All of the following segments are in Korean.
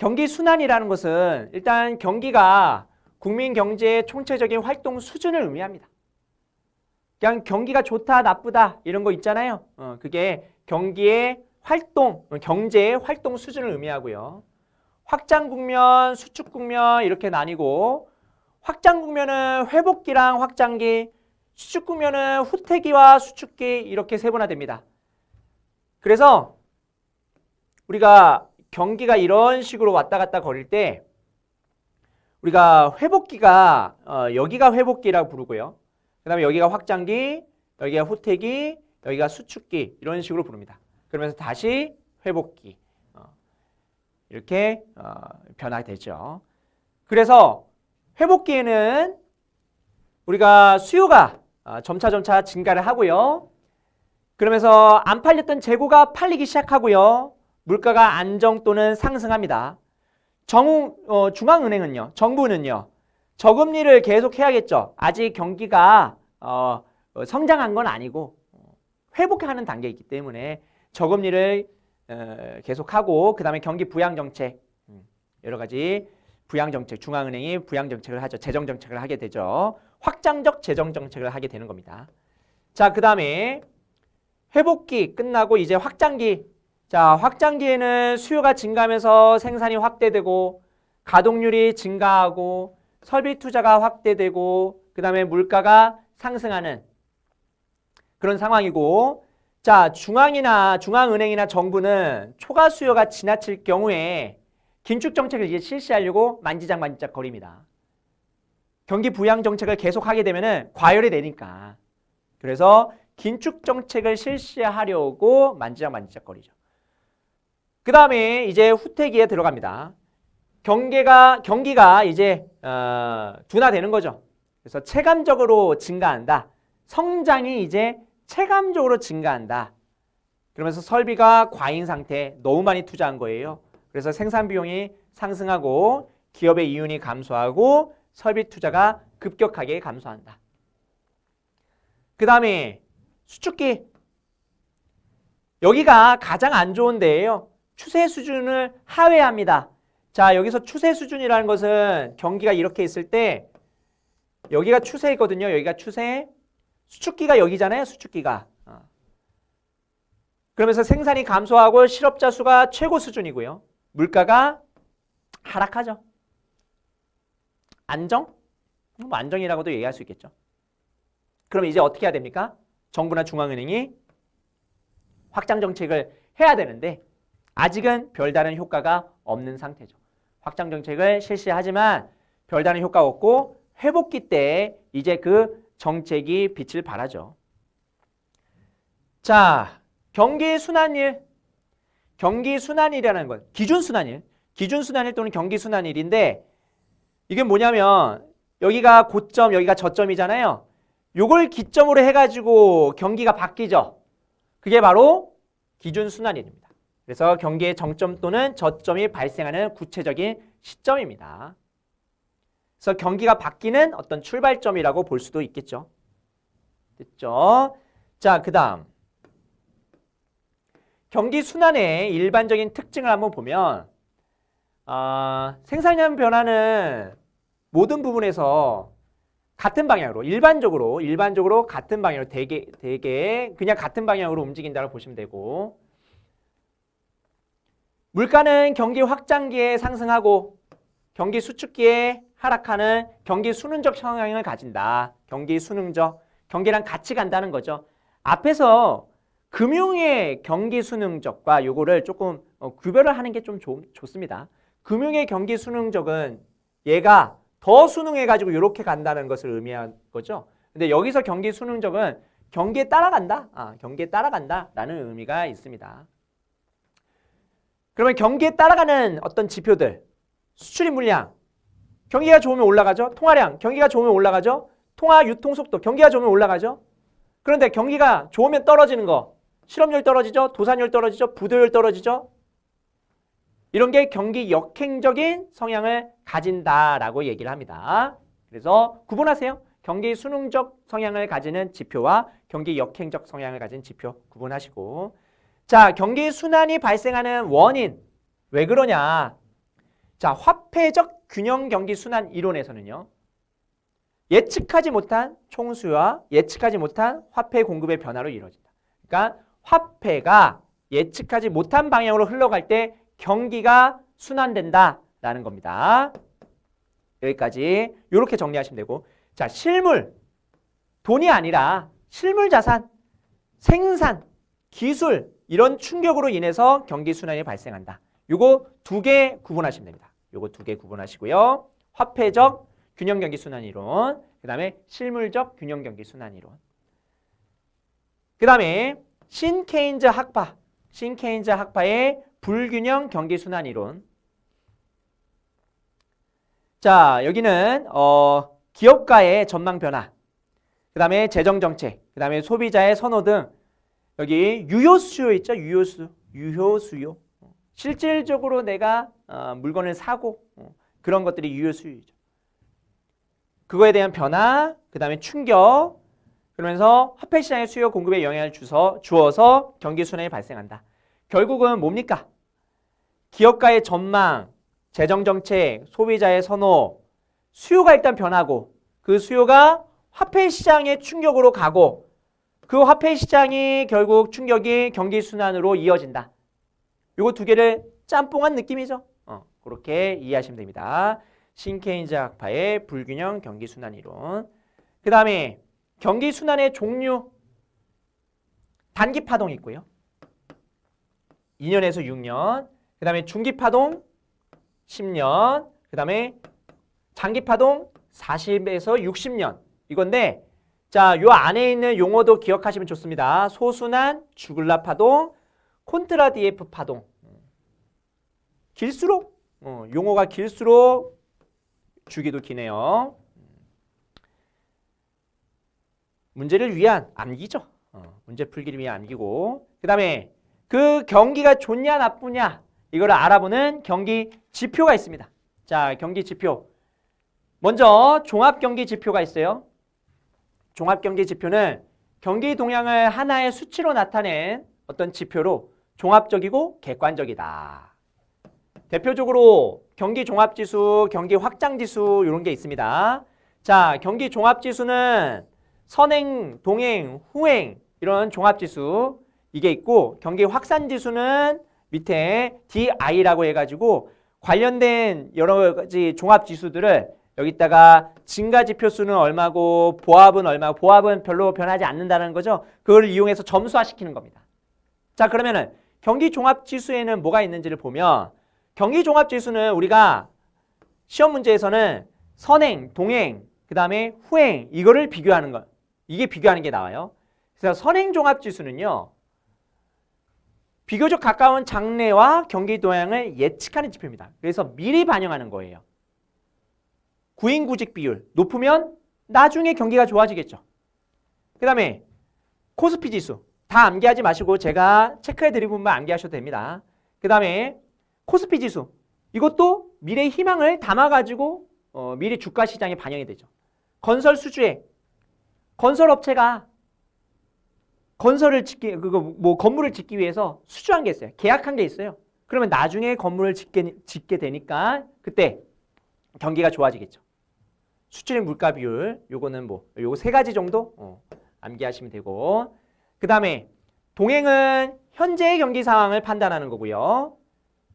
경기 순환이라는 것은 일단 경기가 국민 경제의 총체적인 활동 수준을 의미합니다. 그냥 경기가 좋다, 나쁘다 이런 거 있잖아요. 그게 경기의 활동, 경제의 활동 수준을 의미하고요. 확장 국면, 수축 국면 이렇게 나뉘고 확장 국면은 회복기랑 확장기, 수축 국면은 후퇴기와 수축기 이렇게 세분화됩니다. 그래서 우리가 경기가 이런 식으로 왔다 갔다 거릴 때 우리가 회복기가 여기가 회복기라고 부르고요. 그 다음에 여기가 확장기, 여기가 후퇴기, 여기가 수축기 이런 식으로 부릅니다. 그러면서 다시 회복기 이렇게 변화되죠. 그래서 회복기에는 우리가 수요가 점차 증가를 하고요. 그러면서 안 팔렸던 재고가 팔리기 시작하고요. 물가가 안정 또는 상승합니다. 중앙은행은요, 정부는요, 저금리를 계속 해야겠죠. 아직 경기가 성장한 건 아니고 회복하는 단계에 있기 때문에 저금리를 계속하고 그 다음에 경기 부양정책, 여러 가지 부양정책, 중앙은행이 부양정책을 하죠. 재정정책을 하게 되죠. 확장적 재정정책을 하게 되는 겁니다. 자, 그 다음에 회복기 끝나고 이제 확장기. 자, 확장기에는 수요가 증가하면서 생산이 확대되고 가동률이 증가하고 설비 투자가 확대되고 그 다음에 물가가 상승하는 그런 상황이고, 자, 중앙은행이나 정부는 초과 수요가 지나칠 경우에 긴축 정책을 이제 실시하려고 만지작 거립니다. 경기 부양 정책을 계속하게 되면은 과열이 되니까. 그래서 긴축 정책을 실시하려고 만지작 거리죠. 그 다음에 이제 후퇴기에 들어갑니다. 경기가 이제 둔화되는 거죠. 그래서 체감적으로 증가한다. 성장이 이제 체감적으로 증가한다. 그러면서 설비가 과잉 상태, 너무 많이 투자한 거예요. 그래서 생산 비용이 상승하고 기업의 이윤이 감소하고 설비 투자가 급격하게 감소한다. 그 다음에 수축기. 여기가 가장 안 좋은 데예요. 추세 수준을 하회합니다. 자, 여기서 추세 수준이라는 것은 경기가 이렇게 있을 때 여기가 추세거든요. 여기가 추세. 수축기가 여기잖아요. 수축기가. 그러면서 생산이 감소하고 실업자 수가 최고 수준이고요. 물가가 하락하죠. 안정? 뭐 안정이라고도 얘기할 수 있겠죠. 그럼 이제 어떻게 해야 됩니까? 정부나 중앙은행이 확장 정책을 해야 되는데 아직은 별다른 효과가 없는 상태죠. 확장 정책을 실시하지만 별다른 효과가 없고 회복기 때 이제 그 정책이 빛을 발하죠. 자, 경기 순환일. 경기 순환일이라는 건 기준 순환일 또는 경기 순환일인데 이게 뭐냐면 여기가 고점, 여기가 저점이잖아요. 요걸 기점으로 해가지고 경기가 바뀌죠. 그게 바로 기준 순환일입니다. 그래서 경기의 정점 또는 저점이 발생하는 구체적인 시점입니다. 그래서 경기가 바뀌는 어떤 출발점이라고 볼 수도 있겠죠. 됐죠? 자, 그 다음 경기 순환의 일반적인 특징을 한번 보면 생산량 변화는 모든 부분에서 같은 방향으로 일반적으로 같은 방향으로 되게 그냥 같은 방향으로 움직인다고 보시면 되고, 물가는 경기 확장기에 상승하고 경기 수축기에 하락하는 경기 순응적 성향을 가진다. 경기 순응적. 경기랑 같이 간다는 거죠. 앞에서 금융의 경기 순응적과 요거를 조금 구별을 하는 게 좀 좋습니다. 금융의 경기 순응적은 얘가 더 순응해가지고 이렇게 간다는 것을 의미한 거죠. 근데 여기서 경기 순응적은 경기에 따라간다. 경기에 따라간다라는 의미가 있습니다. 그러면 경기에 따라가는 어떤 지표들, 수출입 물량, 경기가 좋으면 올라가죠. 통화량, 경기가 좋으면 올라가죠. 통화 유통 속도, 경기가 좋으면 올라가죠. 그런데 경기가 좋으면 떨어지는 거, 실업률 떨어지죠. 도산율 떨어지죠. 부도율 떨어지죠. 이런 게 경기 역행적인 성향을 가진다라고 얘기를 합니다. 그래서 구분하세요. 경기 순응적 성향을 가지는 지표와 경기 역행적 성향을 가진 지표 구분하시고, 자, 경기 순환이 발생하는 원인, 왜 그러냐? 자, 화폐적 균형 경기 순환 이론에서는요. 예측하지 못한 총수요와 예측하지 못한 화폐 공급의 변화로 이루어진다. 그러니까 화폐가 예측하지 못한 방향으로 흘러갈 때 경기가 순환된다라는 겁니다. 여기까지 이렇게 정리하시면 되고, 자, 실물, 돈이 아니라 실물 자산, 생산, 기술 이런 충격으로 인해서 경기 순환이 발생한다. 요거 두 개 구분하시면 됩니다. 요거 두 개 구분하시고요. 화폐적 균형 경기 순환 이론, 그 다음에 실물적 균형 경기 순환 이론. 그 다음에 신케인즈 학파의 불균형 경기 순환 이론. 자, 여기는 기업가의 전망 변화, 그 다음에 재정 정책, 그 다음에 소비자의 선호 등 여기 유효 수요 있죠? 유효 수요. 실질적으로 내가 물건을 사고 그런 것들이 유효 수요이죠. 그거에 대한 변화, 그 다음에 충격, 그러면서 화폐 시장의 수요 공급에 영향을 주어서 경기 순환이 발생한다. 결국은 뭡니까? 기업가의 전망, 재정 정책, 소비자의 선호, 수요가 일단 변하고 그 수요가 화폐 시장의 충격으로 가고 그 화폐 시장이 결국 충격이 경기 순환으로 이어진다. 요거 두 개를 짬뽕한 느낌이죠. 그렇게 이해하시면 됩니다. 신케인즈 학파의 불균형 경기 순환 이론. 그 다음에 경기 순환의 종류, 단기 파동 있고요. 2년에서 6년. 그 다음에 중기 파동 10년. 그 다음에 장기 파동 40에서 60년. 이건데, 자, 요 안에 있는 용어도 기억하시면 좋습니다. 소순환, 주글라 파동, 콘트라디에프 파동. 길수록 용어가 길수록 주기도 기네요. 문제를 위한 암기죠. 문제 풀기를 위한 암기고, 그 다음에 그 경기가 좋냐 나쁘냐 이거를 알아보는 경기 지표가 있습니다. 자, 경기 지표. 먼저 종합경기 지표가 있어요. 종합경기 지표는 경기 동향을 하나의 수치로 나타낸 어떤 지표로 종합적이고 객관적이다. 대표적으로 경기 종합지수, 경기 확장지수 이런 게 있습니다. 자, 경기 종합지수는 선행, 동행, 후행 이런 종합지수 이게 있고, 경기 확산지수는 밑에 DI라고 해가지고 관련된 여러 가지 종합지수들을 여기다가 증가지표수는 얼마고 보합은 얼마고, 보합은 별로 변하지 않는다는 거죠. 그걸 이용해서 점수화시키는 겁니다. 자, 그러면은 경기종합지수에는 뭐가 있는지를 보면, 경기종합지수는 우리가 시험 문제에서는 선행, 동행, 그 다음에 후행 이거를 비교하는 거, 이게 비교하는 게 나와요. 그래서 선행종합지수는요, 비교적 가까운 장래와 경기 동향을 예측하는 지표입니다. 그래서 미리 반영하는 거예요. 구인구직 비율 높으면 나중에 경기가 좋아지겠죠. 그 다음에 코스피 지수 다 암기하지 마시고 제가 체크해드린 부분만 암기하셔도 됩니다. 그 다음에 코스피 지수 이것도 미래의 희망을 담아가지고 미래 주가 시장에 반영이 되죠. 건설 수주에 건설업체가 건설을 건물을 짓기 위해서 수주한 게 있어요. 계약한 게 있어요. 그러면 나중에 건물을 짓게 되니까 그때 경기가 좋아지겠죠. 수출입 물가 비율 요거는 요거 세 가지 정도 암기하시면 되고, 그 다음에 동행은 현재의 경기 상황을 판단하는 거고요.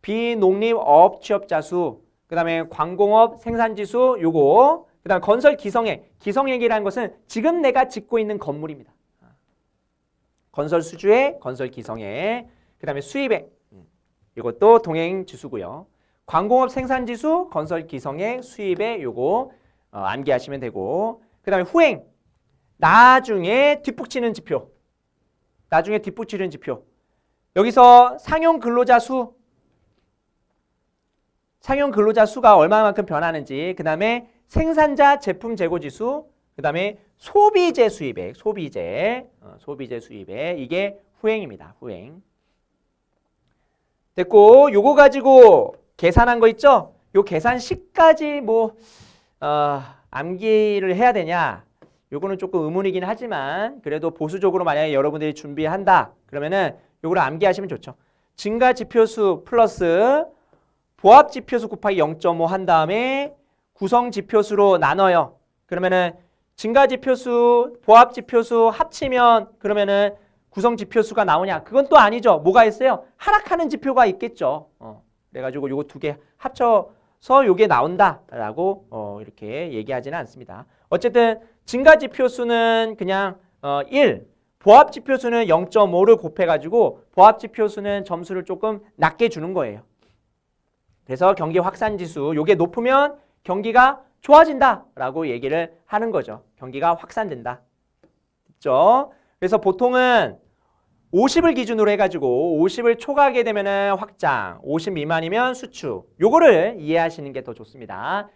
비농립업 취업자 수, 그 다음에 광공업 생산지수 요거, 그 다음에 건설 기성액, 기성액이라는 것은 지금 내가 짓고 있는 건물입니다. 건설 수주액, 건설 기성액, 그 다음에 수입액 이것도 동행 지수고요. 광공업 생산지수, 건설 기성액, 수입액 요거 암기하시면 되고, 그 다음에 후행, 나중에 뒷북치는 지표. 나중에 뒷북치는 지표. 여기서 상용 근로자 수, 상용 근로자 수가 얼마만큼 변하는지, 그 다음에 생산자 제품 재고 지수, 그 다음에 소비재 수입액, 소비재 수입액, 이게 후행입니다. 후행. 됐고, 요거 가지고 계산한 거 있죠? 요 계산식까지 암기를 해야 되냐? 요거는 조금 의문이긴 하지만 그래도 보수적으로 만약에 여러분들이 준비한다 그러면은 요거를 암기하시면 좋죠. 증가 지표수 플러스 보합지표수 곱하기 0.5 한 다음에 구성지표수로 나눠요. 그러면은 증가지표수, 보합지표수 합치면 그러면은 구성지표수가 나오냐? 그건 또 아니죠. 뭐가 있어요? 하락하는 지표가 있겠죠. 그래가지고 요거 두 개 합쳐서 요게 나온다라고 이렇게 얘기하지는 않습니다. 어쨌든 증가지표수는 그냥 1, 보합지표수는 0.5를 곱해가지고 보합지표수는 점수를 조금 낮게 주는 거예요. 그래서 경기 확산지수 요게 높으면 경기가 좋아진다라고 얘기를 하는 거죠. 경기가 확산된다. 됐죠? 그래서 보통은 50을 기준으로 해가지고 50을 초과하게 되면은 확장, 50 미만이면 수축. 요거를 이해하시는 게 더 좋습니다.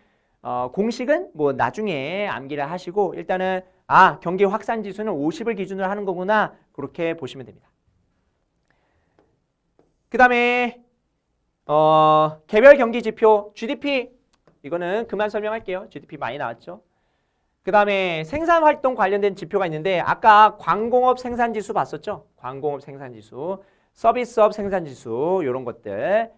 공식은 뭐 나중에 암기를 하시고 일단은 경기 확산 지수는 50을 기준으로 하는 거구나. 그렇게 보시면 됩니다. 그 다음에 개별 경기 지표 GDP 이거는 그만 설명할게요. GDP 많이 나왔죠. 그 다음에 생산활동 관련된 지표가 있는데 아까 광공업 생산지수 봤었죠? 광공업 생산지수, 서비스업 생산지수 이런 것들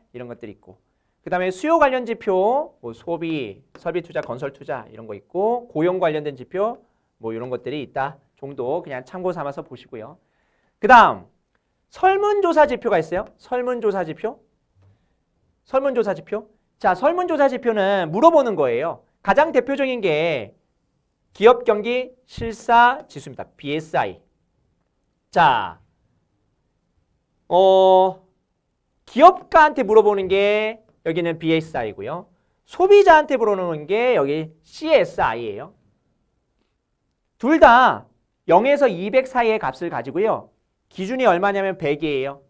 있고 그 다음에 수요 관련 지표, 뭐 소비, 설비투자, 건설투자 이런 거 있고 고용 관련된 지표 뭐 이런 것들이 있다 정도 그냥 참고 삼아서 보시고요. 그 다음 설문조사 지표가 있어요. 설문조사 지표. 자, 설문조사 지표는 물어보는 거예요. 가장 대표적인 게 기업 경기 실사 지수입니다. BSI. 자, 기업가한테 물어보는 게 여기는 BSI고요. 소비자한테 물어보는 게 여기 CSI예요. 둘 다 0에서 200 사이의 값을 가지고요. 기준이 얼마냐면 100이에요.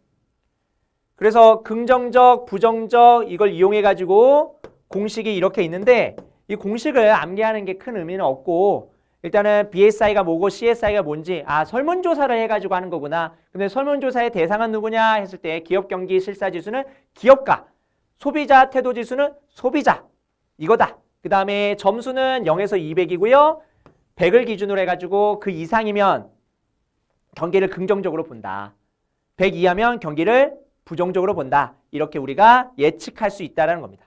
그래서 긍정적, 부정적 이걸 이용해 가지고 공식이 이렇게 있는데 이 공식을 암기하는 게 큰 의미는 없고 일단은 BSI가 뭐고 CSI가 뭔지 설문조사를 해가지고 하는 거구나. 근데 설문조사의 대상은 누구냐 했을 때 기업 경기 실사지수는 기업가, 소비자 태도지수는 소비자 이거다. 그 다음에 점수는 0에서 200이고요. 100을 기준으로 해가지고 그 이상이면 경기를 긍정적으로 본다. 100 이하면 경기를 부정적으로 본다. 이렇게 우리가 예측할 수 있다는 겁니다.